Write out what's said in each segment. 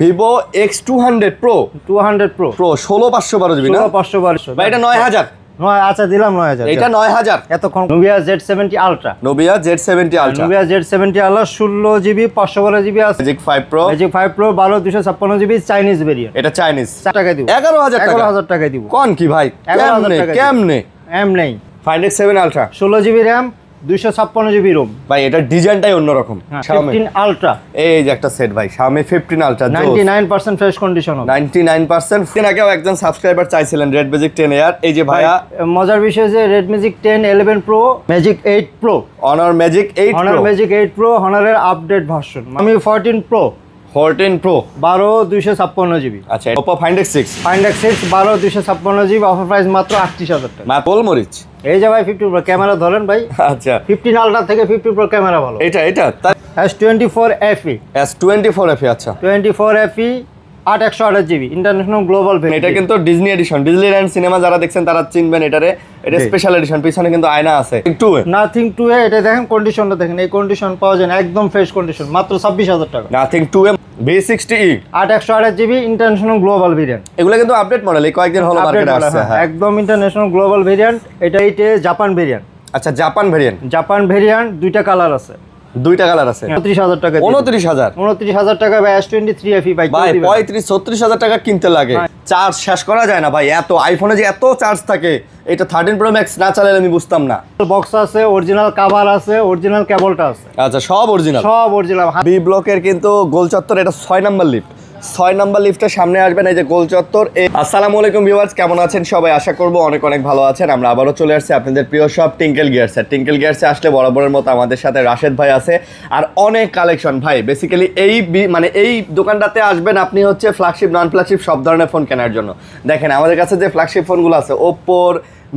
Vivo X200 Pro 200 Pro Pro 16512 GB না 16512 ভাই এটা 9000 আচ্ছা দিলাম 9000 এটা 9000 এতক্ষণ Nubia Z70 Ultra Nubia Z70 Ultra Nubia Z70 Ultra 16 GB 512 GB আছে Magic 5 Pro Magic 5 Pro 12256 GB Chinese variant এটা চাইনিজ 4 টাকা দিব 11000 টাকা দিব কোন কি ভাই 11000 টাকা কেমনে এম নেই Find X7 Ultra 16 GB RAM 256 GB ROM ভাই এটা ডিজাইনটাই অন্যরকম 15 Ultra এই যে একটা সেট ভাই Xiaomi 15 Ultra 99% ফ্রেশ কন্ডিশন হবে 99% দিন আগেও একজন সাবস্ক্রাইবার চাইছিলেন Red Magic 10 Air এই যে ভাইয়া মজার বিষয় যে Red Magic 10 11 Pro Magic 8 Pro Honor Magic 8 Pro Honor Magic 8 Pro Honor এর আপডেট ভার্সন আমি 14 Pro 14 Pro 12256 জিবি আচ্ছা Oppo Find X6 Find X6 12256 GB offer price মাত্র 38000 টাকা মাপল মরিচ এই যে ভাই 50 Pro ক্যামেরা ধরেন ভাই আচ্ছা 15 Ultra থেকে 50 Pro ক্যামেরা ভালো এটা S24 FE S24 FE আচ্ছা 24 FE 8128 GB international global variant এটা কিন্তু ডিজনি এডিশন ডিজনিল্যান্ড সিনেমা যারা দেখছেন তারা চিনবেন এটা স্পেশাল এডিশন পিছনে কিন্তু আয়না আছে একটু নাথিং 2 এ এটা দেখেন কন্ডিশনটা দেখেন এই কন্ডিশন পাওয়া যায় না একদম ফ্রেশ কন্ডিশন মাত্র 26000 টাকা nothing 2 B60e 8128 GB international global variant এগুলো কিন্তু আপডেট মডেল এই কয়েকদিন হলো মার্কেটে আসছে হ্যাঁ একদম ইন্টারন্যাশনাল গ্লোবাল ভেরিয়েন্ট এটা জাপান ভেরিয়েন্ট আচ্ছা জাপান ভেরিয়েন্ট দুইটা কালার আছে দুইটা কালার আছে 29000 টাকা 29000 টাকা ভাই S23 FE ভাই 35-36 টাকা কিনতে লাগে চার্জ শেষ করা যায় না ভাই এত আইফোনে যে এত চার্জ থাকে এটা 13 Pro Max না চালালে আমি বুঝতাম না বক্স আছে অরিজিনাল কভার আছে অরিজিনাল কেবলটা আছে আচ্ছা সব অরিজিনাল বি ব্লকের কিন্তু গোল চত্বর এটা 6 নাম্বার লিফট 6 নাম্বার লিফটের সামনে আসবেন এই যে গোল চত্বর আসসালামু আলাইকুম ভিউয়ার্স কেমন আছেন সবাই আশা করব অনেক অনেক ভালো আছেন আমরা আবারও চলে আসছি আপনাদের প্রিয় শপ টিঙ্কেল গিয়ারসে আসলে বরাবরের মতো আমাদের সাথে রাশেদ ভাই আছে আর অনেক কালেকশন ভাই বেসিক্যালি এই দোকানটাতে আসবেন আপনি হচ্ছে ফ্ল্যাগশিপ নন ফ্ল্যাগশিপ সব ধরনের ফোন কেনার জন্য দেখেন আমাদের কাছে যে ফ্ল্যাগশিপ ফোনগুলো আছে ওপ্পোর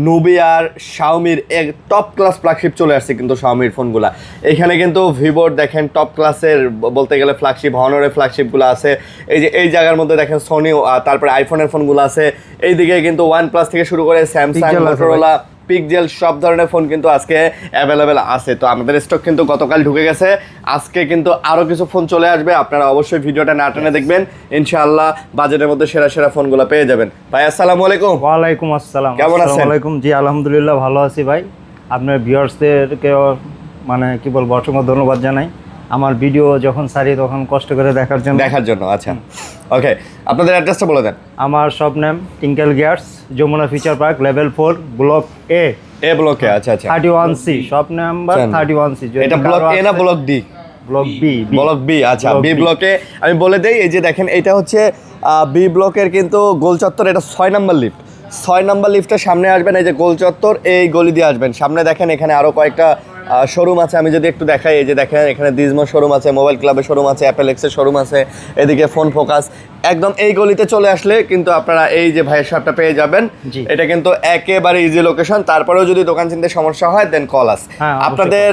নুবিয়ার শাওমির এক টপ ক্লাস ফ্ল্যাগশিপ চলে আসছে কিন্তু শাওমির ফোনগুলো এখানে কিন্তু ভিভোর দেখেন টপ ক্লাসের বলতে গেলে ফ্ল্যাগশিপ হনরের ফ্ল্যাগশিপগুলো আছে এই জায়গার মধ্যে দেখেন সোনি তারপরে আইফোনের ফোনগুলো আছে এইদিকে কিন্তু OnePlus থেকে শুরু করে স্যামসাং মোটরোলা পিকজেল সব ধরনের ফোন কিন্তু আজকে অ্যাভেলেবেল আছে তো আমাদের স্টক কিন্তু গতকাল ঢুকে গেছে আজকে কিন্তু আরও কিছু ফোন চলে আসবে আপনারা অবশ্যই ভিডিওটা না টেনে দেখবেন ইনশাআল্লাহ বাজেটের মধ্যে সেরা ফোনগুলো পেয়ে যাবেন ভাই আসসালামু আলাইকুম ওয়ালাইকুম আসসালাম কেমন আছেন আসসালামু আলাইকুম জি আলহামদুলিল্লাহ ভালো আছি ভাই আপনার ভিউয়ার্সদেরকে মানে কি বলবো অসংখ্য ধন্যবাদ জানাই আমার ভিডিও যখন ছাড়ি তখন কষ্ট করে দেখার জন্য আচ্ছা ওকে আপনাদের অ্যাড্রেসটা বলে দেন আমার shop name Tinkle Gears Jamuna future park level 4 block A ব্লকে আচ্ছা 31C শপ নাম্বার 31C এটা ব্লক এ না ব্লক ডি ব্লক বি আচ্ছা বি ব্লকে আমি বলে দেই এই যে দেখেন এটা হচ্ছে বি ব্লকের কিন্তু গোল চত্বর এটা 6 নাম্বার লিফটের সামনে আসবেন এই যে গোল চত্বর এই গলি দিয়ে আসবেন সামনে দেখেন এখানে আরো কয়েকটা শোরুম আছে আমি যদি একটু দেখাই এই যে দেখেন এখানে ডিজমো শোরুম আছে মোবাইল ক্লাবের শোরুম আছে অ্যাপেল এক্সের শোরুম আছে এদিকে ফোন ফোকাস একদম এই গলিতে চলে আসলে কিন্তু আপনারা এই যে ভাইয়ের শপটা পেয়ে যাবেন এটা কিন্তু একেবারে ইজি লোকেশন তারপরেও যদি দোকান চিনতে সমস্যা হয় দেন কল আস আপনাদের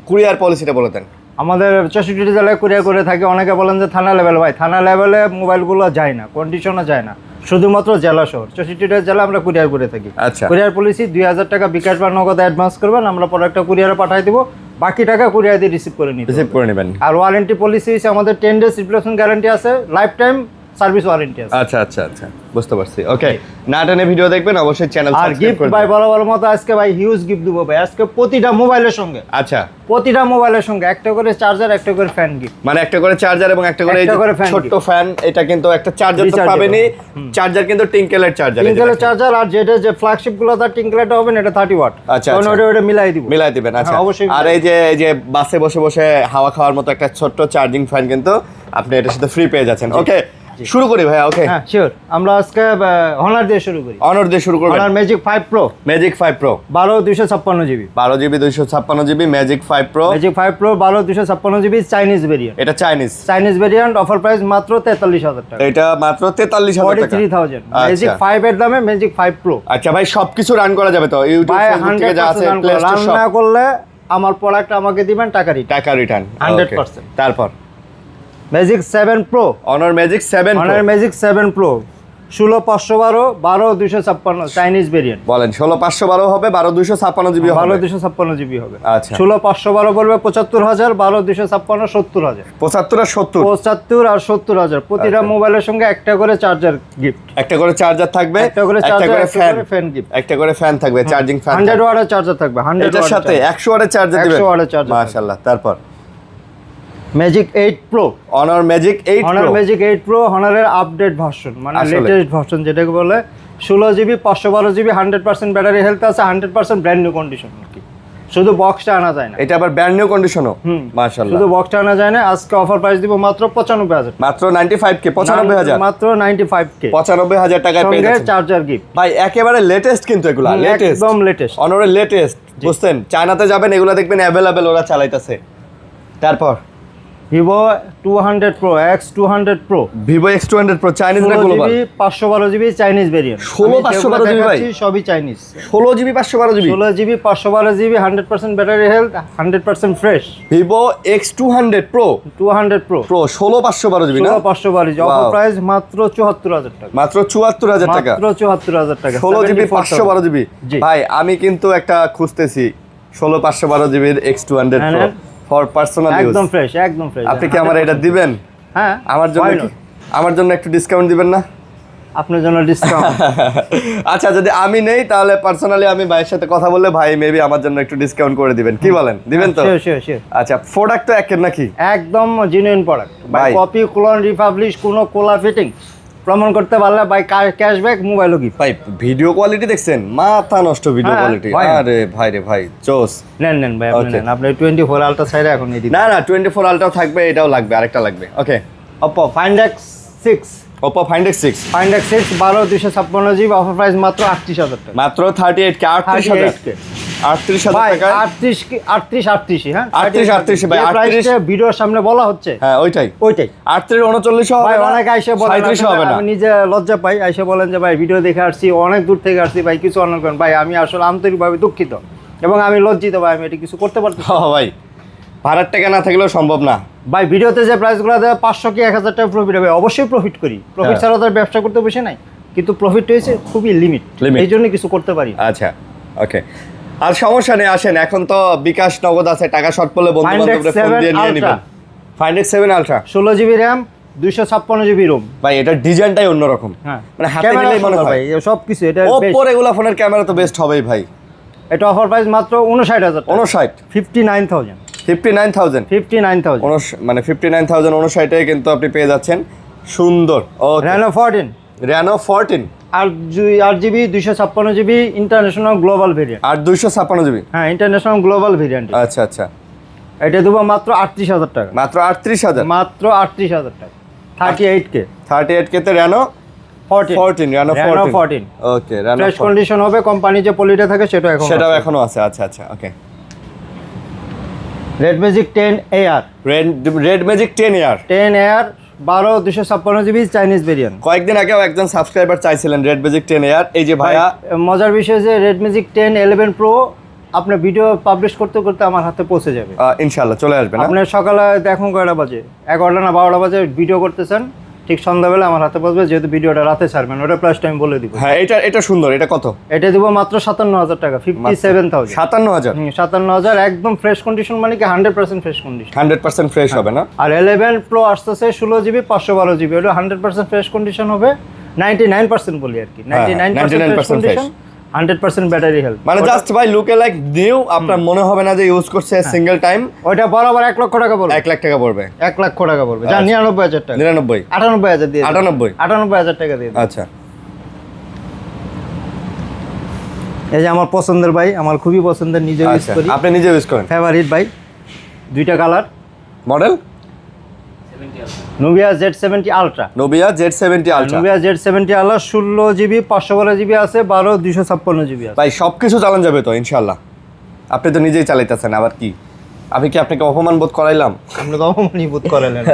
কুরিয়ার পলিসিটা বলে দেন আমাদের 64 জেলায় কুরিয়ার করে থাকে অনেকে বলেন যে থানা লেভেল ভাই থানা লেভেলে মোবাইলগুলো যায় না কন্ডিশনও যায় না শুধুমাত্র জেলা শহর 64টা জেলা আমরা কুরিয়ার করে থাকি আচ্ছা কুরিয়ার পলিসি 2000 টাকা বিকাশ বা নগদ অ্যাডভান্স করবেন আমরা প্রোডাক্টটা কুরিয়ারে পাঠিয়ে দেব বাকি টাকা কুরিয়ার দিয়ে রিসিভ করে নেবেন আর ওয়ারেন্টি পলিসি হচ্ছে আমাদের 10 ডেজ রিপ্লেসমেন্ট গ্যারান্টি আছে লাইফ টাইম সার্ভিস ওয়ারেন্টি আছে আচ্ছা বুঝতে পারছি ওকে না টেনে ভিডিও দেখবেন অবশ্যই চ্যানেল সাবস্ক্রাইব করবেন আর গিফট ভাই বড় মতো আজকে ভাই হিউজ গিফট দেব ভাই আজকে প্রতিটা মোবাইলের সঙ্গে একটা করে চার্জার একটা করে ফ্যান গিফট মানে একটা করে চার্জার এবং একটা করে ছোট ফ্যান এটা কিন্তু একটা চার্জার তো পাবেনই চার্জার কিন্তু টিঙ্কেলের চার্জার আর যেটা যে ফ্ল্যাগশিপ গুলো তার টিঙ্কেলটা হবে এটা 30 ওয়াট আচ্ছা ওটা মিলাই দিবেন আচ্ছা আর এই যে বাসে বসে হাওয়া খাওয়ার মতো একটা ছোট চার্জিং ফ্যান কিন্তু আপনি এটার সাথে ফ্রি পেয়ে যাচ্ছেন ওকে শুরু করি ভাই ওকে হ্যাঁ শিওর আমরা আজকে অনার দিয়ে শুরু করি honour magic 5 pro 12256 GB 256 GB magic 5 pro 12256 GB Chinese variant এটা চাইনিজ ভেরিয়েন্ট অফার প্রাইস মাত্র 43000 টাকা এটা মাত্র 43000 টাকা 43000 ম্যাজিক 5 এর দামে ম্যাজিক 5 প্রো আচ্ছা ভাই সবকিছু রান করা যাবে তো ইউটিউব ফেসবুক থেকে যা আছে প্লে স্টোর সব না করলে আমার প্রোডাক্ট আমাকে দিবেন টাকা রিটার্ন 100% তারপর magic 7 pro honour magic 7 pro 16 16 512 12 256 Chinese variant. বলেন 16 512 হবে, 12 256 জিবি হবে। 12 256 জিবি হবে। আচ্ছা 16 512 পড়বে 75,000, 12 256 70,000। 75 আর 70, 75 আর 70,000। প্রতিটা আচ্ছা। মোবাইলের সঙ্গে একটা করে চার্জার গিফট, একটা করে চার্জার থাকবে, একটা করে ফ্যান গিফট, একটা করে ফ্যান থাকবে, চার্জিং ফ্যান 100 ওয়াটের চার্জার থাকবে। 100 এটার সাথে 100 ওয়াটের চার্জার দিবেন। 100 ওয়াটের চার্জার। মাশাআল্লাহ। তারপর magic 8 pro, Honor Magic 8 Honor Pro। Magic 8 Pro, Honorer update version, মানে আসলে। লেটেস্ট ভার্সন যেটাকে বলে। 16 জিবি 512 জিবি, 100% ব্যাটারি হেলথ আছে, 100% ব্র্যান্ড নিউ কন্ডিশন আর কি। শুধু বক্সটা আনা যায় না। এটা আবার ব্র্যান্ড নিউ কন্ডিশনও। মাশাআল্লাহ। শুধু বক্সটা আনা যায় না। আজকে অফার প্রাইস দিব মাত্র 95,000, মাত্র 95K, 95,000, মাত্র 95K 95,000 টাকায় পেয়ে সঙ্গে যাচ্ছেন চার্জার গিফট। ভাই। একেবারে লেটেস্ট কিন্তু এগুলা, লেটেস্ট, একদম লেটেস্ট। অনরের লেটেস্ট, বুঝছেন? চায়নাতে যাবেন এগুলা দেখবেন অ্যাভেলেবেল ওরা চালাইতেছে। তারপর Vivo 200 pro, X200 pro, Vivo X200 Pro, Chinese না 16 global? GB 512 GB Chinese variant. 16 512 GB ভাই? সবই Chinese. 16 GB 512 GB? 16 GB 512 GB, 100% battery health, 100% fresh. Vivo X200 Pro, 200 pro, Pro 16 512 GB না? 16 512 জিবি। Offer Wow. প্রাইস মাত্র 74,000 টাকা। মাত্র 74,000 টাকা। মাত্র 74,000 টাকা। 16 জিবি 512 জিবি। জি। ভাই আমি কিন্তু একটা খুঁজতেছি 16 512 জিবির X200 হ্যাঁ, Pro হ্যাঁ। For personal use. একদম ফ্রেশ, একদম ফ্রেশ। আপনি কি আমার এটা দিবেন? হ্যাঁ, আমার জন্য why কি, not? আমার জন্য একটু ডিসকাউন্ট দিবেন না? আপনার জন্য ডিসকাউন্ট। আচ্ছা যদি আমি নেই তাহলে পার্সোনালি আমি ভাইয়ের সাথে কথা বললে ভাই মেবি আমার জন্য একটু ডিসকাউন্ট করে দিবেন, কি বলেন? দিবেন তো? Sure sure sure. আচ্ছা প্রোডাক্ট তো একের নাকি? একদম জেনুইন প্রোডাক্ট ভাই। ভাই। কপি, ক্লোন, রিপাবলিশ, কোনো কোলা ফিটিং প্রমাণ করতে পারলে ভাই ক্যাশব্যাক, মোবাইলও গিফট। ভাই ভিডিও কোয়ালিটি দেখছেন? মাথা নষ্ট ভিডিও হ্যাঁ, কোয়ালিটি। ভাই। আরে ভাই রে ভাই জোস। নেন নেন ভাই, আপনি Okay. নেন। আপনি 24 আলট্রা সাইডে এখন এই দিন। না না 24 আলট্রাও থাকবে, এটাও লাগবে, আরেকটা লাগবে। ওকে Oppo Find X6, Oppo Find X6 Find X6 12 256 GB, offer price মাত্র 38,000 টাকা। মাত্র 38K, 38,000 38K 38,000 ভাই। টাকা। 38 হ্যাঁ, 38 ভাই, যে 38 প্রাইসটা ভিডিওর সামনে বলা হচ্ছে হ্যাঁ ওইটাই। ওইটাই। 38 39 হবে ভাই না, অনেক আইসে বলেন, 37 হবে না। আমি নিজে লজ্জা পাই, আইসে বলেন যে ভাই ভিডিও দেখে আসছি, অনেক দূর থেকে আসছি ভাই, কিছু অন্য করেন। ভাই আমি আসলে আন্তরিকভাবে দুঃখিত এবং আমি লজ্জিত ভাই, আমি এটা কিছু করতে পারছি না। হ্যাঁ ভাই, ভাড়ার টাকা না থাকলেও সম্ভব না। ভাই ভিডিওতে যে প্রাইসগুলো দেয় 500 কি 1,000 টাকা প্রফিট হবে, অবশ্যই প্রফিট করি। প্রফিট হ্যাঁ। ছাড়া তো আর ব্যবসা করতে বসে নাই, কিন্তু প্রফিট হয়েছে খুবই লিমিট, Limit। এই জন্য কিছু করতে পারি। আচ্ছা ওকে, আর সমস্যা নেই, আসেন। এখন তো বিকাশ নগদ আছে, টাকা শর্ট পড়লে বন্ধু Find বান্ধবরা ফোন X7 দিয়ে নিয়ে Ultra। নেবেন। Find X7 Ultra 16 GB RAM, 256 GB ROM. ভাই এটার ডিজাইনটাই অন্যরকম, হ্যাঁ, মানে হাতে ক্যামেরা নিলেই মনে হয় ভাই সব কিছু এটা Oppo এগুলা ফোনের ক্যামেরা তো বেস্ট হবেই ভাই। এটা অফার প্রাইস মাত্র 59,000 টাকা। 59 59,000 59,000 59,000 মানে 59,000 59 কিন্তু আপনি পেয়ে যাচ্ছেন। সুন্দর। Okay Reno 14 Reno 14 8 GB 256 GB international global variant. আর 256 জিবি। হ্যাঁ, ইন্টারন্যাশনাল গ্লোবাল ভেরিয়েন্ট। আচ্ছা আচ্ছা, এটা দেবো মাত্র 38,000 টাকা। মাত্র 38,000। মাত্র 38,000 টাকা। 38K 38K তে Reno 14 Reno 14। ওকে Reno ফ্রেশ 14 কন্ডিশন হবে, কোম্পানি যে পলিটা থাকে সেটা এখন সেটাও এখনো আছে। আচ্ছা আচ্ছা okay. Red magic 10 AR, red magic 10 air. 10 AR 12 256 GB Chinese variant. কয়েকদিন আগেও একজন সাবস্ক্রাইবার চাইছিলেন রেড ম্যাজিক 10 ইয়ার। এই যে ভাইয়া, মজার বিষয় যে রেড ম্যাজিক 10 11 প্রো আপনার ভিডিও পাবলিশ করতে করতে আমার হাতে পৌঁছে যাবে ইনশাআল্লাহ চলে আসবে না? আপনার সকালে দেখুন কয়টা বাজে, 11টা না 12টা বাজে ভিডিও করতেছেন, ঠিক সন্ধ্যাবেলা আমার হাতে পৌঁছবে, যেহেতু ভিডিওটা রাতে ছাড়বেন। ওটা প্রাইস টাইম বলে দিব। হ্যাঁ এটা সুন্দর। এটা কত? এটা দিব মাত্র 57,000 টাকা। 57,000 57,000 57,000 একদম ফ্রেশ কন্ডিশন, মানে কি 100% ফ্রেশ কন্ডিশন। 100% ফ্রেশ হবে না? আর 11 প্রো আসতেছে 16 জিবি 512 জিবি, ওটা 100% ফ্রেশ কন্ডিশন হবে। 99% বলি আর কি, 99% ফ্রেশ কন্ডিশন, 100% ব্যাটারি হেলথ। মানে জাস্ট ভাই লুকে লাইক নিউ, আপনার মনে হবে না যে ইউজ করছে সিঙ্গেল টাইম। ওইটা বরাবর 1 লক্ষ টাকা বলবে। 1 লাখ টাকা পড়বে। 1 লক্ষ টাকা বলবে, যা 99,000 টাকা। 99 98,000 দিয়ে 98 98,000 টাকা দিয়ে। আচ্ছা এই যে আমার পছন্দের ভাই, আমার খুবই পছন্দের, নিজে ইউজ আচ্ছা করি, আপনি নিজে ইউজ করেন? ফেভারিট ভাই। দুইটা colour, model Nubia Z70 Ultra। Nubia Z70 Ultra। Nubia Z70 Ultra 16 GB 512 GB আছে, 12 256 জিবি আছে। ভাই সবকিছু চালান যাবে তো ইনশাআল্লাহ? আপনি তো নিজেই চালাইতেছেন, আবার কি আমি কি আপনাকে অপমান বোধ করাইলাম? আপনি তো অপমানই বোধ করালেন।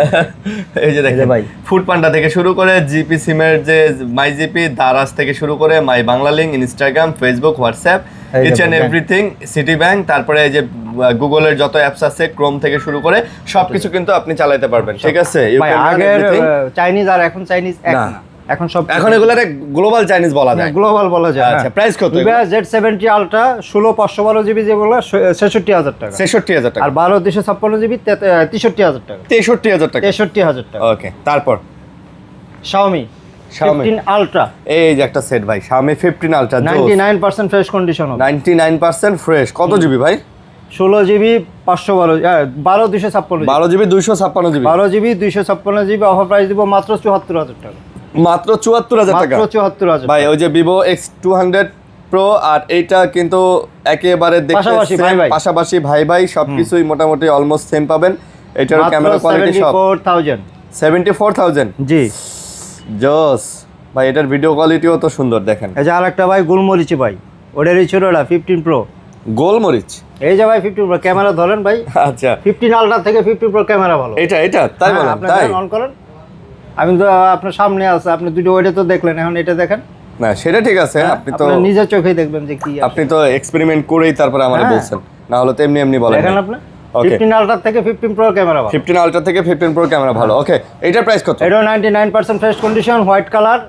এই যে দেখেন ভাই, ফুড পান্ডা থেকে শুরু করে জিপি সিমের যে মাই জিপি, দারাজ থেকে শুরু করে my Banglalink, Instagram, Facebook, WhatsApp, each and everything, city bank, তারপরে এই যে গুগলের যত অ্যাপস আছে, ক্রোম থেকে শুরু করে সবকিছু কিন্তু আপনি চালাতে পারবেন। ঠিক আছে, ভাই আগের চাইনিজ আর এখন চাইনিজ এক না না। এখন সব এখন এগুলারে গ্লোবাল চাইনিজ বলা যায়। গ্লোবাল বলা যায়। আচ্ছা, প্রাইস কত? Vivo Z70 Ultra 16 512 জিবি যেগুলো 66000 টাকা। 66000 টাকা। আর 12 256 জিবি 63000 টাকা। 63000 টাকা। 63000 টাকা। ওকে, তারপর Xiaomi 15 Ultra এই যে একটা সেট ভাই, Xiaomi 15 Ultra 99% ফ্রেশ কন্ডিশন হবে। 99% ফ্রেশ। কত জিবি ভাই? 16 GB 512 12 256 12 GB 256 GB. 12 GB 256 GB offer price দিব মাত্র 74000 টাকা। মাত্র 74000 টাকা। মাত্র 74000 ভাই ওই যে Vivo X200 Pro আর এইটা কিন্তু একেবারে দেখতে পাশাপাশি same, ভাই ভাই। পাশাপাশি ভাই ভাই সবকিছুই মোটামুটি অলমোস্ট সেম পাবেন। এটার ক্যামেরা কোয়ালিটি সব 74000 74000। জি। জোস ভাই, এটার ভিডিও কোয়ালিটিও তো সুন্দর দেখেন। এই যে আরেকটা ভাই গোলমরিচি ভাই, ওটারই ছোটটা 15 Pro। গোলমরিচ। এই যে ভাই 15 Pro ক্যামেরা ধরেন ভাই। আচ্ছা, 15 Ultra থেকে 15 Pro ক্যামেরা ভালো। এটা তাই বলেন? আপনি তাই অন করেন, আমি তো আপনার সামনে আছে, আপনি দুটো ওইটা তো দেখলেন, এখন এটা দেখেন। না সেটা ঠিক আছে, আপনি তো আপনি নিজের চোখেই দেখবেন যে কি আপনি তো এক্সপেরিমেন্ট করেই তারপরে আমারে হ্যাঁ। বলছেন, না হলে তো এমনি বলেন দেখেন না। আপনি Okay. 15 Ultra থেকে 15 Pro ক্যামেরা ভালো। 15 Ultra থেকে 15 Pro ক্যামেরা ভালো। ওকে, এটার প্রাইস কত? এটা 99% ফ্রেশ কন্ডিশন, হোয়াইট কালার,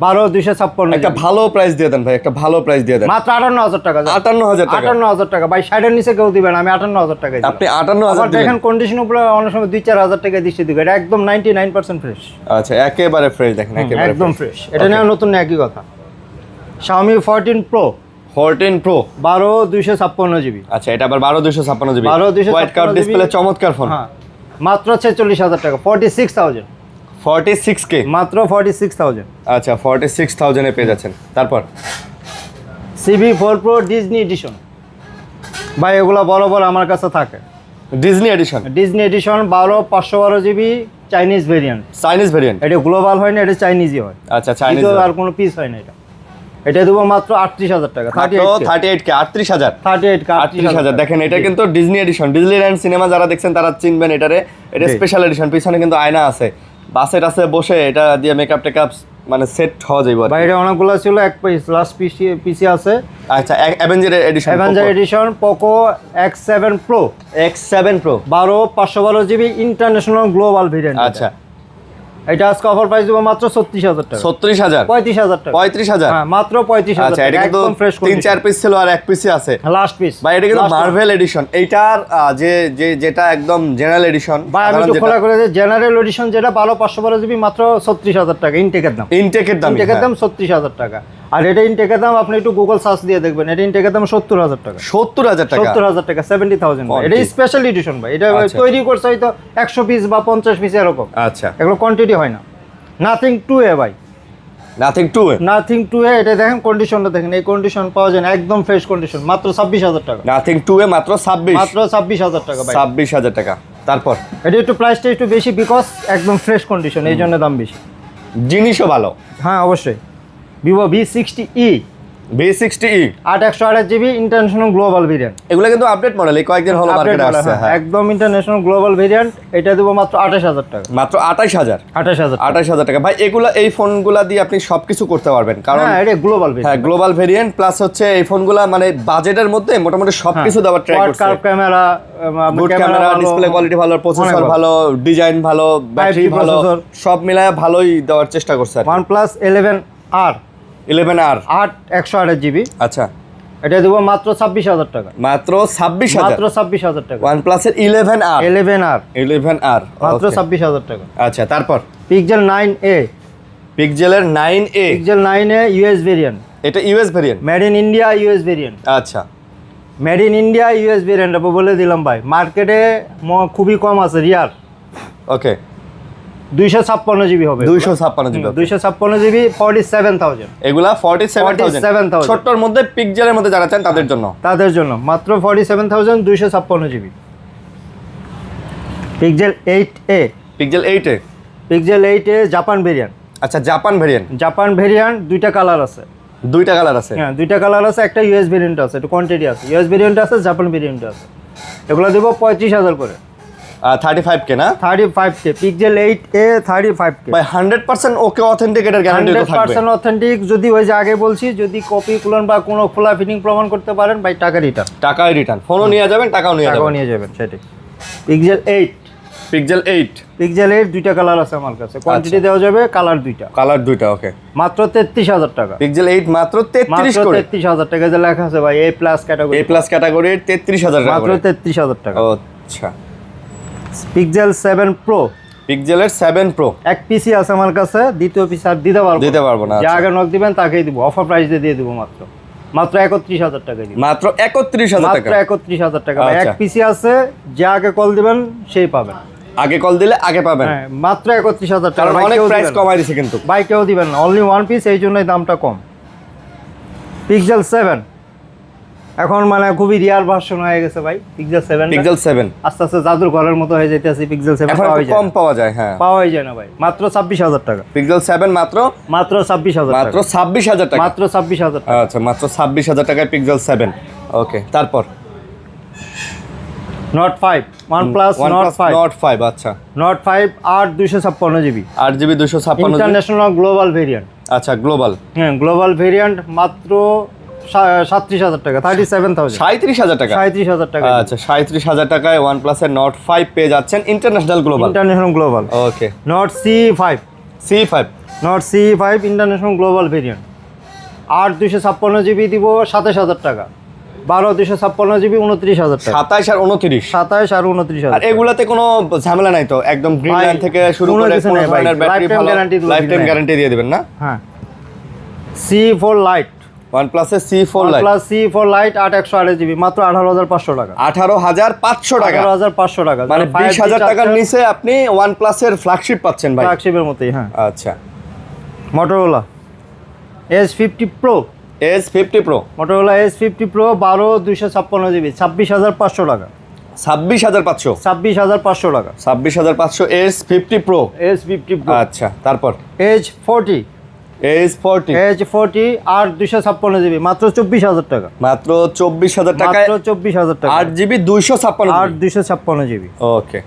12 256 একটা ভালো প্রাইস দিয়ে দেন ভাই, একটা ভালো প্রাইস দিয়ে দেন। মাত্র 58000 টাকা। 58000 টাকা। 58000 টাকা ভাই, 60 এর নিচে কেউ দিবেন, আমি 58000 টাকা দিই। আপনি 58000 আবার দিবেন? দেখেন কন্ডিশন উপরে অনেক সময় 2-4000 টাকা দিচ্ছি দিবে, এটা একদম 99% ফ্রেশ। আচ্ছা, একেবারে ফ্রেশ দেখেন, একেবারে একদম ফ্রেশ। এটা নিয়ে নতুন না, একই কথা। Xiaomi 14 Pro 14 Pro 12 256 GB. আচ্ছা, এটা আবার 12 256 জিবি। 12 256 হোয়াইট কার্ভ ডিসপ্লে, চমৎকার ফোন। হ্যাঁ, মাত্র 46000 টাকা। 46000 46k মাত্র 46000। আচ্ছা, 46000 এ পেয়ে যাচ্ছেন। তারপর CB4 Pro ডিজনি এডিশন ভাই, এগুলা বড় বড় আমার কাছে থাকে। Disney edition, Disney edition 12 512 GB Chinese variant. Chinese variant. এটা গ্লোবাল হয় না, এটা চাইনিজই হয়। আচ্ছা, চাইনিজ আর কোনো পিস হয় না। এটা দেবো মাত্র 38000 টাকা। 38k 38000 38 দেখেন, এটা কিন্তু ডিজনি এডিশন। ডিজনিল্যান্ড সিনেমা যারা দেখছেন তারা চিনবেন এটারে। এটা স্পেশাল এডিশন, পিছনে কিন্তু আয়না আছে, বাসে টাসে বসে এটা দিয়ে মেকআপ টেকআপ মানে সেট হওয়া যাবে। বাইরে অনেকগুলো ছিল, এক পিস লাস্ট পিসি আছে। আচ্ছা, avenger edition, avenger edition Poco X7 Pro 12 512 GB international global variant. আচ্ছা, এটা আজকে অফার প্রাইস দেবো মাত্র 36000 টাকা। 36000 35000 টাকা। 35000 হ্যাঁ, মাত্র 35000 আচ্ছা, এটা টাকা। কিন্তু একদম ফ্রেশ 3-4 পিস ছিল আর এক পিসই আছে লাস্ট পিস ভাই। এটা কিন্তু মার্ভেল এডিশন। এইটার যেটা একদম জেনারেল এডিশন ভাই, আমি একটু খোলা করে দিই, জেনারেল এডিশন যেটা 12 512 জিবি মাত্র 36000 টাকা ইনটেকের দাম। ইনটেকের দাম, ইনটেকের দাম 36000 টাকা। আর এটা ইনটেকের দাম আপনি একটু গুগল সার্চ দিয়ে দেখবেন, এটা ইনটেকের দাম 70000 টাকা। 70000 টাকা। 70000 টাকা, 70000 ভাই। এটা স্পেশাল এডিশন ভাই, এটা আচ্ছা। তৈরি করছে হয়তো 100 পিস বা 50 পিস এরকম। আচ্ছা, এগুলো কোয়ান্টিটি হয় না। নাথিং 2A ভাই, নাথিং 2 নাথিং 2A। এটা দেখেন কন্ডিশনটা দেখেন, এই কন্ডিশন পাওয়া যায় না, একদম ফ্রেশ কন্ডিশন, মাত্র 26000 টাকা। নাথিং 2 এ মাত্র 26 মাত্র 26000 টাকা ভাই। 26000 টাকা। তারপর এটা একটু প্রাইসটা একটু বেশি, বিকজ একদম ফ্রেশ কন্ডিশন, এই জন্য দাম বেশি। জিনিসও ভালো। হ্যাঁ অবশ্যই। Vivo V60e V60e 8 GB international global variant. এগুলো কিন্তু আপডেট মডেল, এই কয়েকদিন হলো মার্কেটে আসছে। হ্যাঁ, একদম ইন্টারন্যাশনাল গ্লোবাল ভেরিয়েন্ট। এটা দেবো মাত্র 28000 টাকা। মাত্র 28000 28000 টাকা ভাই। এই ফোনগুলা দিয়ে আপনি সবকিছু করতে পারবেন, কারণ হ্যাঁ, এটা গ্লোবাল হ্যাঁ ভেরিয়েন্ট। গ্লোবাল ভেরিয়েন্ট প্লাস হচ্ছে এই ফোনগুলা মানে বাজেটের মধ্যে মোটামুটি সবকিছু দেওয়ার ট্রাই করছে। Curve camera, good camera, display quality ভালো, প্রসেসর ভালো, ডিজাইন ভালো, ব্যাটারি ভালো, সব মিলায় ভালোই দেওয়ার চেষ্টা করছে। OnePlus 11R 11R 128 GB. আচ্ছা, এটা দেবো মাত্র 26000 টাকা। মাত্র 26000 মাত্র 26000 টাকা। OnePlus এর 11R 11R মাত্র Okay. 26000 টাকা। আচ্ছা, তারপর Pixel 9a পিক্সেলের 9a Pixel 9a US variant. এটা US variant. Made in India US variant. আচ্ছা, made in India US variant বলে দিলাম ভাই, মার্কেটে খুবই কম আছে, রিয়ার। ওকে, 256 জিবি হবে। 256 জিবি। 256 জিবি 47000। এগুলা 47000 ছোট্টর মধ্যে পিক্সেলের মধ্যে যারা চান তাদের জন্য মাত্র 47256 জিবি। Pixel 8a পিক্সেল 8 এ Pixel 8a জাপান ভেরিয়েন্ট। আচ্ছা, জাপান ভেরিয়েন্ট দুইটা কালার আছে। দুইটা কালার আছে। হ্যাঁ, দুইটা কালার আছে, একটা ইউএস ভেরিয়েন্ট আছে, একটু কোয়ান্টিটি আছে। ইউএস ভেরিয়েন্ট আছে, জাপান ভেরিয়েন্ট আছে। এগুলো দেবো 35000 করে। 35k না? 35k Pixel 8a 35k ভাই 100% ওকে অথেন্টিক, এটার গ্যারান্টি তো থাকবে। 100% অথেন্টিক। যদি ওই যে আগে বলছি, যদি কপি ক্লোন বা কোনো খোলা ফিটিং প্রমাণ করতে পারেন ভাই, টাকা রিটার্ন। টাকাই রিটার্ন, ফোনও নিয়ে যাবেন, টাকাও নিয়ে যাবেন। সেটাই। Pixel 8 পিক্সেল 8 পিক্সেল 8 দুইটা কালার আছে আমার কাছে, কোয়ান্টিটি দেওয়া যাবে, কালার দুইটা। কালার দুইটা, ওকে। মাত্র 33000 টাকা। পিক্সেল 8 মাত্র 33 করে। 33000 টাকা যে লেখা আছে ভাই, A+ ক্যাটাগরি। A+ ক্যাটাগরির 33000 টাকা মাত্র 33000 টাকা। আচ্ছা। Pixel 7 pro. পিক্সেলের 7 প্রো এক পিসি আছে আমার কাছে, দ্বিতীয় পিস আর দিতে পারবো না। যা আগে নক দিবেন তাকেই দিব, অফার প্রাইস দিয়ে দিব মাত্র 31000 টাকায় দিব। মাত্র 31000 টাকা। মাত্র 31000 টাকা। এক পিসি আছে, যা আগে কল দিবেন সেই পাবেন। আগে কল দিলে আগে পাবেন। হ্যাঁ, মাত্র 31000 টাকা। অনেক প্রাইস কমাই দিয়েছে কিন্তু। ভাই কেউ দিবেন না, অনলি ওয়ান পিস, এই জন্যই দামটা কম। পিক্সেল 7 এখন মানে খুবই রিয়ার ভার্সন হয়ে গেছে ভাই, পিক্সেল 7। পিক্সেল 7 আস্তে আস্তে জাদুর ঘরের মতো হয়ে যাইতেছে। পিক্সেল 7 এখন কম পাওয়া যায়, হ্যাঁ পাওয়াই যায় না ভাই। মাত্র 26000 টাকা। পিক্সেল 7 মাত্র 26000 টাকা। মাত্র 26000 টাকা। মাত্র 26000 টাকা। আচ্ছা, মাত্র 26000 টাকায় পিক্সেল 7। ওকে, তারপর নোট 5, OnePlus Nord 5। আচ্ছা, Nord 5 8 256 GB, 8GB 256 international global variant. আচ্ছা, গ্লোবাল। হ্যাঁ, গ্লোবাল ভেরিয়েন্ট মাত্র 37000 টাকা, 37000। 37000 টাকা। 37000 টাকা। আচ্ছা, 37000 টাকায় OnePlus এর Nord 5 পেয়ে যাচ্ছেন, international global. International global. Okay. Nord C5। Nord C5 international global variant 8 256 GB দিব 27000 টাকা। 12 256 জিবি 29000 টাকা। 27 আর 29। 27 আর 29000। আর এগুলাতে কোনো ঝামেলা নাই তো, একদম গ্রিন লাইন থেকে শুরু করে কোনো ধরনের ব্যাটারি ভালো, লাইফ টাইম গ্যারান্টি দিয়ে দিবেন না? হ্যাঁ। C4 Lite। OnePlus এর C4 Lite। OnePlus C4 Lite 8 128 GB মাত্র 18500 টাকা। 18500 টাকা। 18500 টাকা, মানে 20000 টাকার নিচে আপনি OnePlus এর ফ্ল্যাগশিপ পাচ্ছেন ভাই। ফ্ল্যাগশিপের মতোই, হ্যাঁ। আচ্ছা। Motorola S50 Pro। S50 Pro। Motorola S50 Pro 12 256 GB 26500 টাকা। 26500। 26500 টাকা। 26500 S50 Pro। S50 Pro। আচ্ছা, তারপর Edge 40। S40। Edge 40 8 256 জিবি মাত্র 24000 টাকা। মাত্র 24000 টাকায়। মাত্র 24000 টাকা। 8GB 256 8 256 GB. ওকে।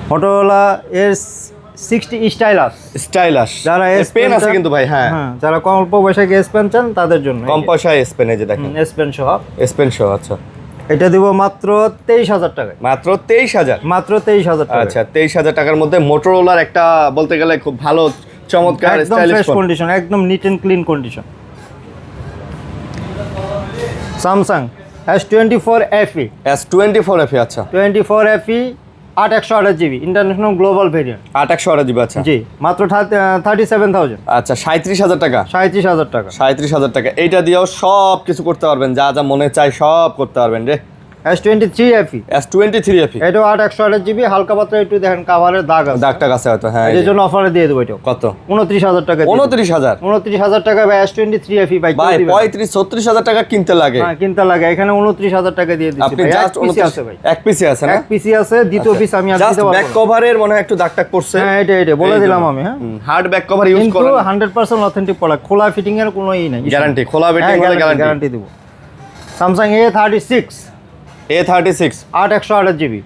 Motorola S60 স্টাইলাশ। যারা S Pen আছে কিন্তু ভাই, হ্যাঁ। যারা কম অল্প পয়সায় S Pen চান তাদের জন্য। কম পয়সায় S Pen, এই যে দেখেন S Pen সহ। S Pen সহ, আচ্ছা। এটা দিব মাত্র 23000 টাকায়। মাত্র 23000। মাত্র 23000 টাকা। আচ্ছা, 23000 টাকার মধ্যে মোটরোলার একটা বলতে গেলে খুব ভালো চমৎকার একদম স্টাইলিশ ফ্রেশ ফোন। কন্ডিশন, একদম neat and clean condition. Samsung S24 FE। S24 FE। আচ্ছা, 24 FE 8 128 GB international global variant. 8 128GB। আচ্ছা জি, মাত্র 37000। আচ্ছা, 37000 টাকা। 37000 টাকা। 37000 টাকা। এইটা দিয়েও সব কিছু করতে পারবেন, যা যা মনে চাই সব করতে পারবেন রে। S23 FE। S23 FE। এটাও 8 128 জিবি, হালকা পাতলা একটু দেখেন কাভারের দাগ আছে, দাগটা আছে হয়তো, হ্যাঁ। এর জন্য অফারে দিয়ে দেবো। এটা কত? 29000 টাকা। 29000। 29000 টাকা ভাই S23 FE ভাই। ভাই 35-36000 টাকা কিনতে লাগে। হ্যাঁ, কিনতে লাগে। এখানে 29000 টাকা দিয়ে দিচ্ছি। আপনি ভাই জাস্ট এক পিসি আছে ভাই, এক পিসি আছে না? এক পিসি আছে, দ্বিতীয় পিস আমি আর জাস্ট দিতে পারবো ব্যাক না। কভারের মনে হয় একটু দাগ টাগ পড়ছে। হ্যাঁ, এটা বলে দিলাম আমি। হ্যাঁ, হার্ড ব্যাক কভার ইউজ কিন্তু করেন। 100% অথেন্টিক প্রোডাক্ট, খোলা ফিটিং এর কোনো নাই, গ্যারান্টি, খোলা ফিটিং হলে গ্যারান্টি দেব। Samsung A36। A36 8 128 GB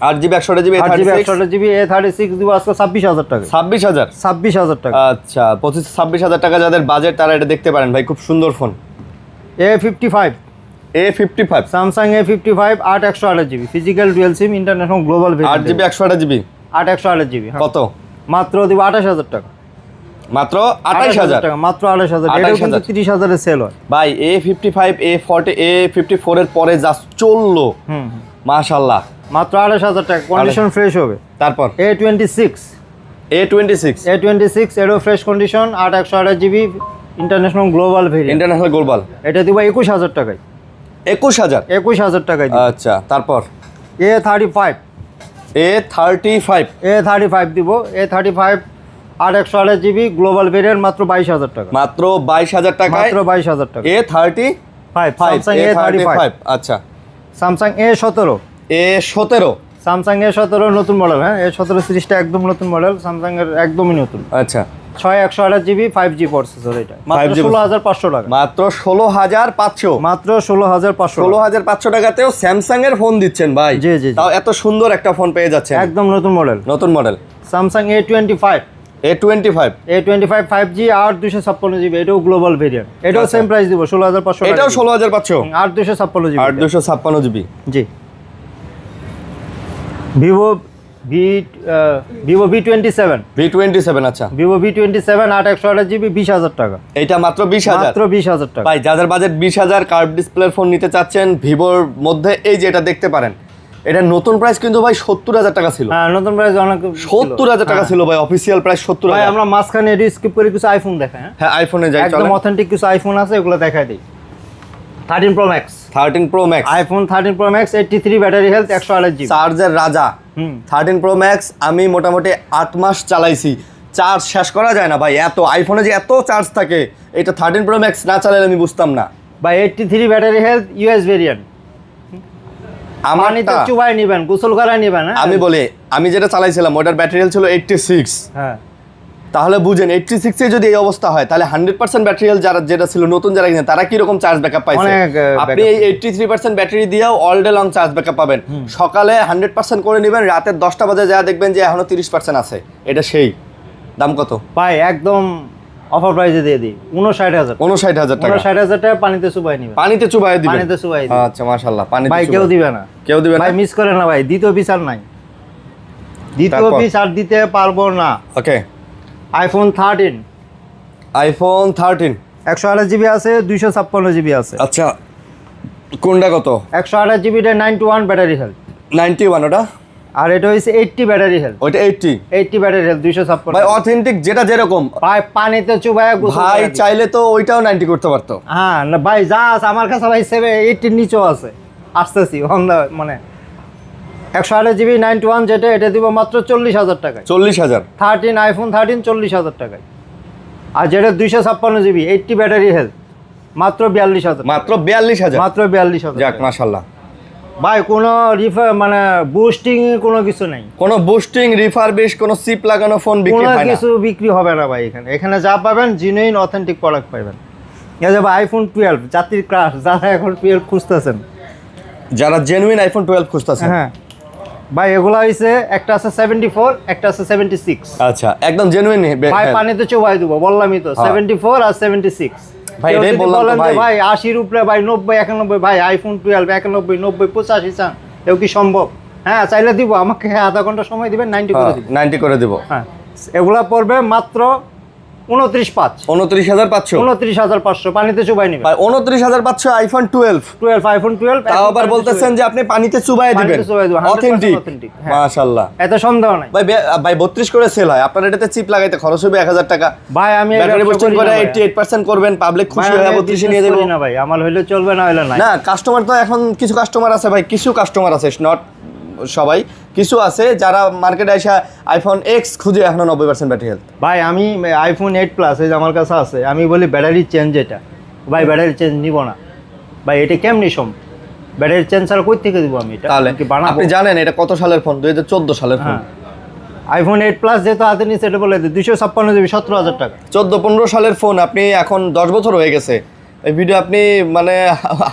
8GB 128GB 128 GB A36 দিব আজকে 26000 টাকা। 26000। 26000 টাকা। আচ্ছা, 26-26000 টাকা যাদের বাজেট তারা এটা দেখতে পারেন ভাই, খুব সুন্দর phone. A55। A55। Samsung A55 8 128 GB physical dual SIM international global variant. 8GB 128GB 8 128 GB. কত? মাত্র দিব 28000 টাকা। মাত্র 28000 টাকা। মাত্র 28000। এটাও কিন্তু 30000 এর সেল হয় ভাই। A55 A40 A54 এর পরে জাস্ট চললো, মাশাআল্লাহ। মাত্র 28000 টাকা, কন্ডিশন ফ্রেশ হবে। তারপর A26। A26 এরও fresh condition 8 128 GB international global variant. International global. এটা দিব 21000 টাকায়। 21000। 21000 টাকায় দিব। আচ্ছা, তারপর A35। A35 দিব। A35 8 128 জিবি গ্লোবাল ভেরিয়েন্ট মাত্র 22000 টাকা। মাত্র 22000 টাকায়। মাত্র 22000 টাকা। A35 Samsung A35। আচ্ছা, Samsung A17। A17। Samsung A17 নতুন মডেল। হ্যাঁ, A17 সিরিজটা একদম নতুন মডেল, Samsung এর একদমই নতুন। আচ্ছা, 6 128 জিবি 5G প্রসেসর। এটা মাত্র 16500 টাকা। মাত্র 16500। মাত্র 16500। 16500 টাকাতেও স্যামসাং এর ফোন দিচ্ছেন ভাই। জি। তাও এত সুন্দর একটা ফোন পেয়ে যাচ্ছেন, একদম নতুন মডেল। নতুন model. Samsung A25। A25 5G 8 256 GB, এটাও গ্লোবাল ভেরিয়েন্ট। এটাও সেম প্রাইস দিব 16500 টাকা। এটাও 16500। 8 256 জিবি। 8 256GB। জি। ভিভো V27 V27 আচ্ছা, ভিভো V27 8/128 GB 20,000 টাকা, এটা মাত্র 20,000। মাত্র 20,000 টাকা। ভাই যাদের বাজেট 20,000 কার্ভ ডিসপ্লের ফোন নিতে চাচ্ছেন ভিভোর মধ্যে, এই যে এটা দেখতে পারেন, এটা নতুন প্রাইস কিন্তু ভাই 70,000 টাকা ছিল। হ্যাঁ, নতুন প্রাইস অনেক 70,000 টাকা ছিল ভাই, অফিসিয়াল প্রাইস 70,000। ভাই আমরা মাঝখানে এডি স্কিপ করে কিছু আইফোন দেখাই। হ্যাঁ আইফোনে যাই, একদম অথেন্টিক কিছু আইফোন আছে, এগুলো দেখাই দিই। 13 Pro Max, 13 Pro Max, iPhone 13 Pro Max 83 battery health 128 GB। চার্জের রাজা 13 Pro Max, আমি মোটামুটি 8 মাস চালাইছি, চার্জ শেষ করা যায় না ভাই, এত আইফোনে যে এত চার্জ থাকে, এটা 13 Pro Max না চালালে আমি বুঝতাম না ভাই। 83 ব্যাটারি হেলথ ইউএস ভেরিয়েন্ট, পানিতে চুবাই নেবেন, গোসল করায় নেবেন। আমি বলি, আমি যেটা চালাইছিলাম ওটার ব্যাটারি হেলথ ছিল 86। হ্যাঁ, তাহলে বুঝেন 86 এ যদি এই অবস্থা হয়, তাহলে 100% ব্যাটারি হেলথ যারা যেটা ছিল নতুন যারা কিনে তারা কি রকম চার্জ ব্যাকআপ পাইছে? আপনি এই 83% ব্যাটারি দিয়েও all day long charge backup পাবেন। সকালে 100% করে নেবেন, রাতে 10টা বাজে যা দেখবেন যে এখনো 30% আছে। এটা সেই দাম কত ভাই? একদম অফার প্রাইসে দিয়ে দিই 59,000। 59,000 টাকা। 59,000 টাকা পানিতে চুবাই নেবেন। পানিতে চুবাই দিবেন? পানিতে চুবাই দিবেন। আচ্ছা মাশাআল্লাহ, পানিতে ভাই কেউ দিবে না, কেউ দিবে না ভাই, মিস করেন না ভাই, দ্বিতীয় পিস আর নাই, দ্বিতীয় পিস আর দিতে পারবো না। ওকে, আইফোন 13, আইফোন 13 128 GB আছে, 256 GB আছে। আচ্ছা, কোনটা কত? 128 GB টা 91 ব্যাটারি হেলথ, 91 ওটা, আর এটা হইছে 80 ব্যাটারি হেলথ। ওইটা 80 ব্যাটারি হেলথ 256। ভাই অথেন্টিক যেটা যেরকম ভাই পানিতে চুবায় গোসল ভাই চাইলে তো ওইটাও 90 করতে পারতো। হ্যাঁ না ভাই, যা আছে আমার কাছে ভাই 80 নিচেও আছে, আসতেছি মানে 128 GB 91 যেটা, এটা দিব মাত্র 40,000 টাকায়। 40,000 13 আইফোন 13 40,000 টাকায়। আর যেটা 256 GB 80 ব্যাটারি হেলথ মাত্র 42,000। মাত্র 42,000, মাত্র 42,000। যাক মাশাআল্লাহ ভাই কোনো মানে বুস্টিং কোনো কিছু নেই, কোনো বুস্টিং রিফারবিশ কোনো চিপ লাগানো ফোন বিক্রি কোনো হয় না, কিছু বিক্রি হবে না ভাই। এখানে যা পাবেন জেনুইন অথেন্টিক প্রোডাক্ট পাবেন। এই যে ভাই আইফোন 12 জাতির ক্রাশ, যারা এখন 12 খুঁজতেছেন, যারা জেনুইন আইফোন 12 খুঁজতেছেন। হ্যাঁ ভাই, এগুলা হইছে একটা আছে 74, একটা আছে 76। আচ্ছা, একদম জেনুইন ভাই পানিতে চুবাই দেবো, বললামই তো, 74 আর 76। ভাই এটাই বললাম তো ভাই, ভাই 80 উপরে ভাই 90 91, ভাই আইফোন 12 91 90 85 চান, এও কি সম্ভব? হ্যাঁ চাইলে দিব, আমাকে আধা ঘন্টা সময় দিবেন, 90 করে দিব। 90 করে দিব। হ্যাঁ, এগুলা পড়বে মাত্র 29,500। 29,500, 29,500 পানিতে চুবাই নেবেন। ভাই 29,500 আইফোন 12 আইফোন 12। তাও আবার বলতেছেন যে আপনি পানিতে চুবাই দিবেন, পানিতে চুবাই দিবেন, 100% অথেন্টিক। authentic, হ্যাঁ। মাশাআল্লাহ, এত সন্দেহ নাই ভাই ভাই 32 করে সেল হয়, আপনার এটাতে চিপ লাগাইতে খরচ হবে 1,000 টাকা। ভাই। আমি ব্যাটারি বুস্টিং করে 88% করবেন, পাবলিক খুশি হয়ে 32 নিয়ে যাবেন না ভাই, আমার হইলে চলবে, না হইলে নাই। না, কাস্টমার তো এখন কিছু কাস্টমার আছে ভাই, কিছু কাস্টমার আছে, নট সবাই, কিছু আছে যারা মার্কেটে এসে আইফোন এক্স খুঁজে এখনো 90% ব্যাটারি হেলথ। ভাই আমি আইফোন 8 প্লাস এই যে আমার কাছে আছে, আমি বলি ব্যাটারি চেঞ্জ, এটা ভাই ব্যাটারি চেঞ্জ নিব না ভাই, এটা কেমনি সম্ভব? ব্যাটারি চেঞ্জ ছাড়া কই থেকে দিব আমি? এটা তাহলে কি বানাবো? আপনি জানেন এটা কত সালের ফোন? 2014 সালের ফোন। আইফোন 8 প্লাস যেহেতু হাতে নিচ্ছে, এটা বলে 256 GB 17,000 টাকা। 14-15 সালের ফোন, আপনি এখন 10 বছর হয়ে গেছে এই ভিডিও, আপনি মানে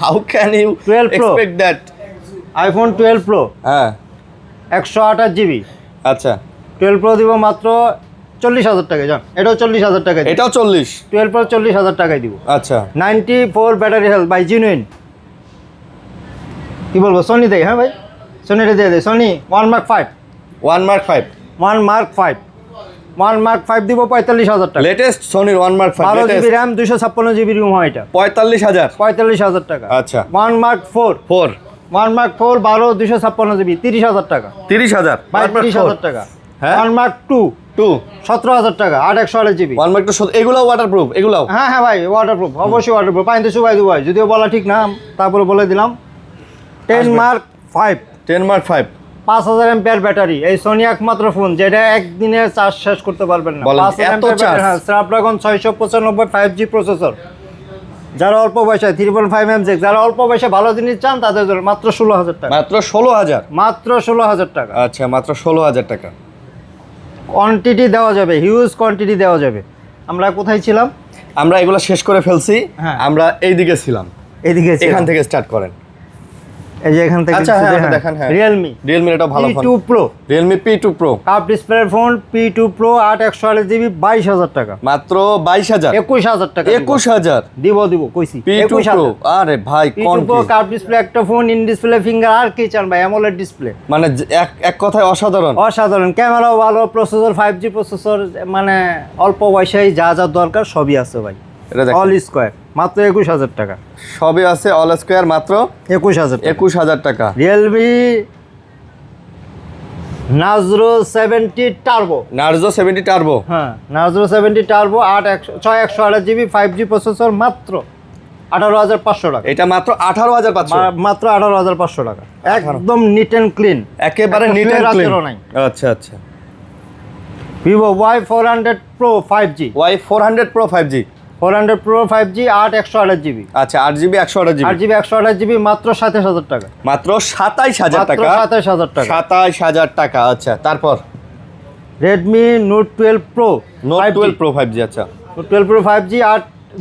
how can you 12 Pro expect that? IPhone 12 Pro হ্যাঁ 128 GB, আচ্ছা 12 Pro দিব মাত্র 40,000 টাকা। জান এটাও 40,000 টাকা, এটাও 40। 12 Pro 40,000 টাকায় দিব। আচ্ছা 94 ব্যাটারি হেলথ বাই জেনুইন। কি বলবো, সোনি দেয়। হ্যাঁ ভাই, সোনিটা দিয়ে দেয়, Sony 1 Mark 5। 1 Mark 5, 1 Mark 5, 1 Mark 5 দিব 45,000 টাকা। লেটেস্ট সোনির 1 Mark 5, 12 GB RAM 256 GB ROM হয়, এটা 45,000। 45,000 টাকা। আচ্ছা 1 Mark 4, 1 Mark 4 12 256 GB 30,000 টাকা। 30,000, 30,000 টাকা। হ্যাঁ 1 Mark 2 17,000 টাকা 8/128 GB। 1 Mark 2 এগুলাও ওয়াটারপ্রুফ? এগুলাও হ্যাঁ হ্যাঁ ভাই, ওয়াটারপ্রুফ, অবশ্যই ওয়াটারপ্রুফ, পানিতে চুবাই দেবো ভাই, যদিও বলা ঠিক না, তারপরে বলে দিলাম। 10 Mark 5, 10 Mark 5, 5000 এমপিআর ব্যাটারি, এই সোনি একমাত্র ফোন যেটা একদিনের চার্জ শেষ করতে পারবেন না। বলেন, 5000 এত mAh চার্জ? হ্যাঁ, স্ন্যাপড্রাগন 695 5G প্রসেসর। যারা অল্প পয়সায় 3.5 MZ, যারা অল্প পয়সায় ভালো জিনিস চান তাদের জন্য মাত্র 16,000 টাকা। মাত্র 16,000? মাত্র 16,000 টাকা। আচ্ছা মাত্র 16,000 টাকা। কোয়ান্টিটি দেওয়া যাবে, হিউজ কোয়ান্টিটি দেওয়া যাবে। আমরা কোথায় ছিলাম? আমরা এগুলো শেষ করে ফেলছি, হ্যাঁ। আমরা এই দিকে ছিলাম, এদিকে এখান থেকে স্টার্ট করেন। এই যে এখান থেকে আচ্ছা হ্যাঁ দেখেন, হ্যাঁ Realme Realme এটা ভালো phone, P2 Pro Realme P2 Pro cup display phone P2 Pro 8/128GB 22,000 টাকা, মাত্র 22,000, 21,000 টাকা 21,000 দিব কইছি P2 Pro। আরে ভাই কোন P2 Pro কাপ ডিসপ্লে একটা ফোন, ইন ডিসপ্লে ফিঙ্গার, আর কি চান ভাই, অ্যামোলেড ডিসপ্লে, মানে এক কথায় অসাধারণ। অসাধারণ, ক্যামেরাও ভালো, প্রসেসর 5G প্রসেসর, মানে অল্প পয়সায় যা যা দরকার সবই আছে ভাই। এটা দেখেন, অল স্কয়ার মাত্র 21,000 টাকা, সবই আছে, অল স্কয়ার মাত্র 21,000 টাকা। Realme Narzo 70 turbo, Narzo 70 turbo, হ্যাঁ Narzo 70 turbo 6/128GB 5G processor মাত্র 18,500 টাকা, এটা মাত্র 18,500, মাত্র 18,500 টাকা, একদম নিট অ্যান্ড ক্লিন, একেবারে নিট এন্ড ক্লিন। আচ্ছা আচ্ছা, Vivo Y400 Pro 5G, Y400 Pro 5G, 400 Pro 5G 8/128GB, আচ্ছা 8GB 128GB, 8GB 128GB মাত্র 27,000 টাকা, মাত্র 27,000 টাকা, 27,000 টাকা। 27,000 টাকা। আচ্ছা তারপর Redmi Note 12 Pro Note 5G, 12 Pro 5G, আচ্ছা Note 12 Pro 5G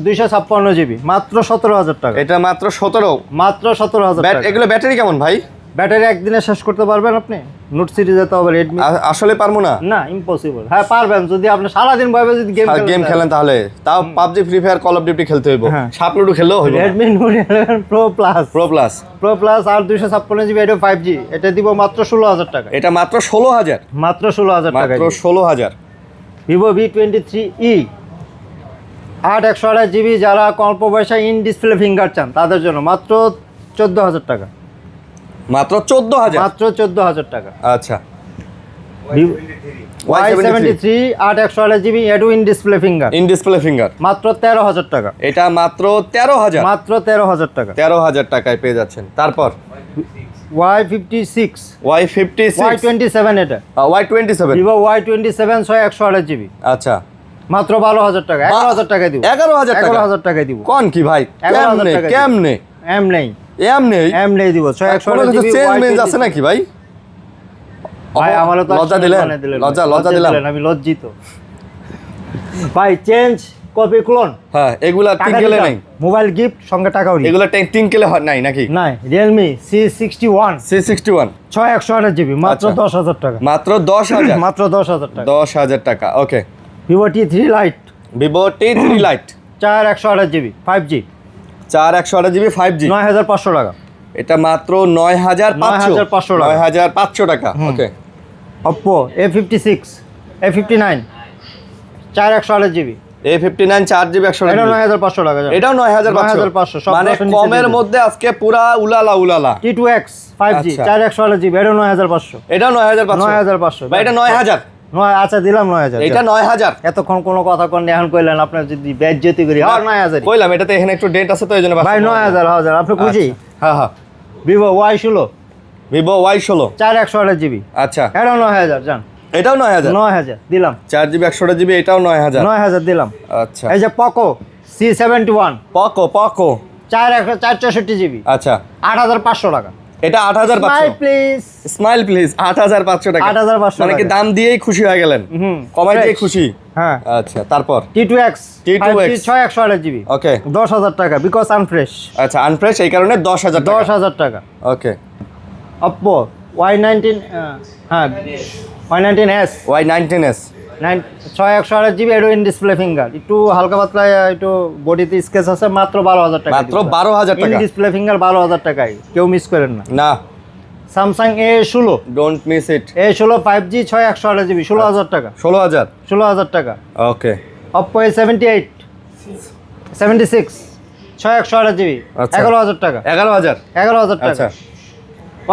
256GB মাত্র 17,000 টাকা, এটা মাত্র 17। মাত্র 17,000 টাকা। এগুলো ব্যাটারি কেমন ভাই? ব্যাটারি একদিনে শেষ করতে পারবেন আপনি? নোট সিরিজে তো হবে রেডমি, আসলে পারবো না, না ইম্পসিবল। হ্যাঁ পারবেন, যদি আপনি সারাদিন ভাবে যদি গেম খেলেন তাহলে, তাও PUBG, free fire, call of duty খেলতে হইব, হ্যাঁ। সাপ লুডো খেললেও হইব। Redmi note 11 pro plus, pro plus আর 256GB এটা 5G, এটা দিব মাত্র 16,000 টাকা, এটা মাত্র 16,000, মাত্র 16,000 টাকা। মাত্র 16,000। ভিভো V23e 8/128GB, যারা অল্প পয়সায় ইন ডিসপ্লে ফিঙ্গার চান তাদের জন্য মাত্র 14,000 টাকা, মাত্র 14,000, মাত্র 14,000 টাকা। আচ্ছা Y73 8/128GB edu in display finger, in display finger, মাত্র 13,000 টাকা, এটা মাত্র 13,000, মাত্র 13,000 টাকা। 13,000 টাকায় পেয়ে যাচ্ছেন। তারপর Y56 Y56, Y27 এটা, Y27, ভিভো Y27 6/128GB আচ্ছা মাত্র 12,000 টাকা, 11,000 টাকায় দিব, 11,000 টাকা, 11,000 টাকায় দিব। কোন কি ভাই, 11,000 কেমনে টাকা দিব। কেমনে এমনি দিব কোনো 6/128GB চেঞ্জ মেঞ্জ আছে নাকি ভাই? ভাই আমারও তো লজ্জা দিলেন, লজ্জা দিলাম আমি লজ্জিত ভাই। চেঞ্জ কপি ক্লোন, হ্যাঁ এগুলা টিঙ্কেলে নাই, মোবাইল গিফট সঙ্গে টাকাও নেই, এগুলা টিঙ্কেলে নাই নাকি? নাই। রিয়েলমি C61 C61 6/128GB মাত্র আচ্ছা। 10,000 টাকা, মাত্র 10,000, মাত্র 10,000 টাকা। 10,000 টাকা। Okay, Vivo T3 Lite Vivo T3 lite 4/128GB 5G 4/128GB 5G, 9,500 টাকা। এটা মাত্র 9,500 টাকা। 9,500 টাকা। ওকে, Oppo A56 A59 4/128GB, A59 4GB 128GB, এটা 9,500 টাকা। এটাও 9,500, 9,500 সব মানে option নিচে কমের দিয়ে মধ্যে আজকে পুরা উলালা। T2X 5G আচ্ছা। 4/128GB, এটা 9,500, এটাও 9,500, 9,500 ভাই এটা 9,000, আচ্ছা দিলাম 9,000। এটা 9,000 এতক্ষণ কোনো কথা কোন এখন কইলেন, আপনার যদি বেজ্জতি করি আর 9,000 কইলাম, এটাতে এখানে একটু ডেট আছে তো এইজন্য ভাই 9,000 আপনি খুশি? হ্যাঁ হ্যাঁ, Vivo Y16 Vivo Y16 4/128GB, আচ্ছা এটাও 9,000 জান, এটাও 9,000, 9,000 দিলাম, 4GB 128GB, এটাও 9,000। 9,000 দিলাম। আচ্ছা, এই যে Poco C71 পকো 4/128GB, আচ্ছা 8,500 টাকা। এটা 8,500, প্লিজ স্মাইল প্লিজ 8,500 টাকা, 8,500 মানে কি টাকা। দাম দিয়েই খুশি হয়ে গেলেন, কমাই দিয়ে Fresh। খুশি। হ্যাঁ। আচ্ছা তারপর T2X T2X 6/128GB, ওকে, 10,000 টাকা, বিকজ আনফ্রেশ, আচ্ছা আনফ্রেশ এই কারণে 10,000 টাকা। 10,000 টাকা। ওকে, Oppo Y19 হ্যাঁ Y19s Y19s 6/128GB ado in display finger, একটু হালকা পাতলা, একটু বডিতে স্কেচ আছে, মাত্র 12,000 টাকা, মাত্র 12,000 ইন টাকা, ডিসপ্লে ফিঙ্গার 12,000 টাকায়, কেউ মিস করেন না। না, Samsung A16 don't miss it, A16 5G 6/128GB 16,000 টাকা, 16,000 16,000 টাকা। ওকে, Oppo A78 76 6/128GB আচ্ছা। 11,000 টাকা, 11,000 11,000 আচ্ছা। টাকা।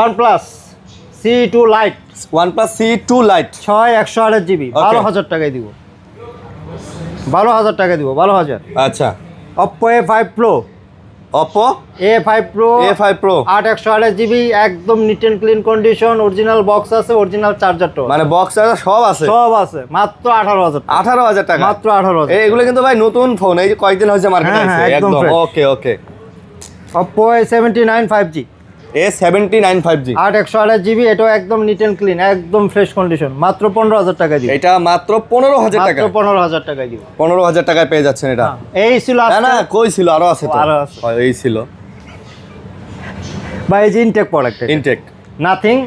OnePlus C2 Lite OnePlus C2 Lite 6/128GB 12,000 টাকায় দিব, 12,000 টাকায় দিব, 12,000। আচ্ছা, Oppo A5 Pro Oppo A5 Pro A5 Pro 8/128GB একদম neat and clean condition, original box আছে, অরিজিনাল চার্জারটাও মানে বক্স সব আছে, সব আছে, মাত্র 18,000 টাকা, 18,000 টাকা, মাত্র 18,000। এগুলো কিন্তু ভাই নতুন ফোন, এই যে কয়েকদিন হয়েছে মার্কেটে হ্যাঁ, আছে, হ্যাঁ, একদম একদম। fresh। ওকে ওকে, Oppo A79 5G A79 5G 8/128GB, এটাও একদম নিট এন্ড ক্লিন, একদম ফ্রেশ কন্ডিশন, মাত্র 15,000 টাকা দিব, এটা মাত্র 15,000 টাকা, মাত্র 15,000 টাকায় দিব। 15,000 টাকায় পেয়ে যাচ্ছেন এটা। এই ছিল না আজকে। না, কই ছিল, আরো আছে তো, আরো আছে। এই ছিল বা এই যে intact product, intact nothing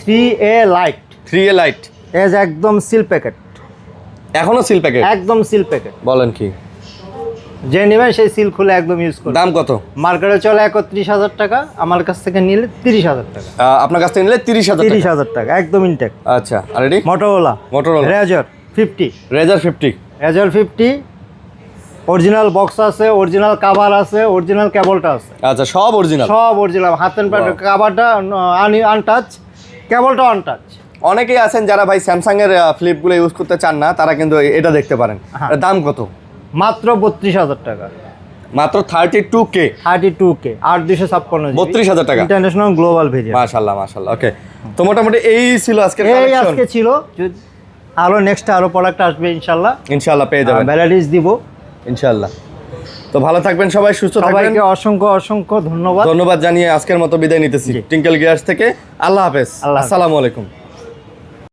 3A lite, 3A lite as একদম সিল প্যাকেট, এখনো সিল প্যাকেট, একদম সিল প্যাকেট। বলেন কি? যে নেবেন সেই সিল খুলে একদম ইউজ করবে। দাম কত? মার্কেটে চলে 31,000 টাকা, আমার কাছ থেকে নিলে 30,000 টাকা। আপনার কাছ থেকে নিলে 30,000 টাকা। 30,000 টাকা একদম ইনটেক। আচ্ছা, আর এডি মোটরোলা রেজার 50, রেজার 50, রেজার 50 অরিজিনাল বক্স আছে, অরিজিনাল কভার আছে, অরিজিনাল কেবলটা আছে, আচ্ছা সব অরিজিনাল, সব অরিজিনাল। হাতের কভারটা আনটাচ, কেবলটা আনটাচ। অনেকেই আছেন যারা ভাই স্যামসাং এর ফ্লিপগুলো ইউজ করতে চান না, তারা কিন্তু এটা দেখতে পারেন। হ্যাঁ। এর দাম কত? মাত্র 32,000 টাকা, মাত্র 32K, 32K 8256 32,000 টাকা, ইন্টারন্যাশনাল গ্লোবাল ভেরিয়েন্ট। মাশাআল্লাহ মাশাআল্লাহ। ওকে, তো মোটামুটি এই ছিল আজকের এই কালেকশন। আজকে ছিল, আরো নেক্সট আরো প্রোডাক্ট আসবে ইনশাআল্লাহ, ইনশাআল্লাহ পেয়ে যাবেন, ভ্যারাইটিস দিব ইনশাআল্লাহ। তো ভালো থাকবেন সবাই, সুস্থ থাকবেন। সবাইকে অসংখ্য অসংখ্য ধন্যবাদ। ধন্যবাদ জানিয়ে আজকের মতো বিদায় নিতেছি জি। টিঙ্কেল গিয়ার্স থেকে। আল্লাহ হাফেজ, আল্লাহ হাফেজ। আসসালামু আলাইকুম।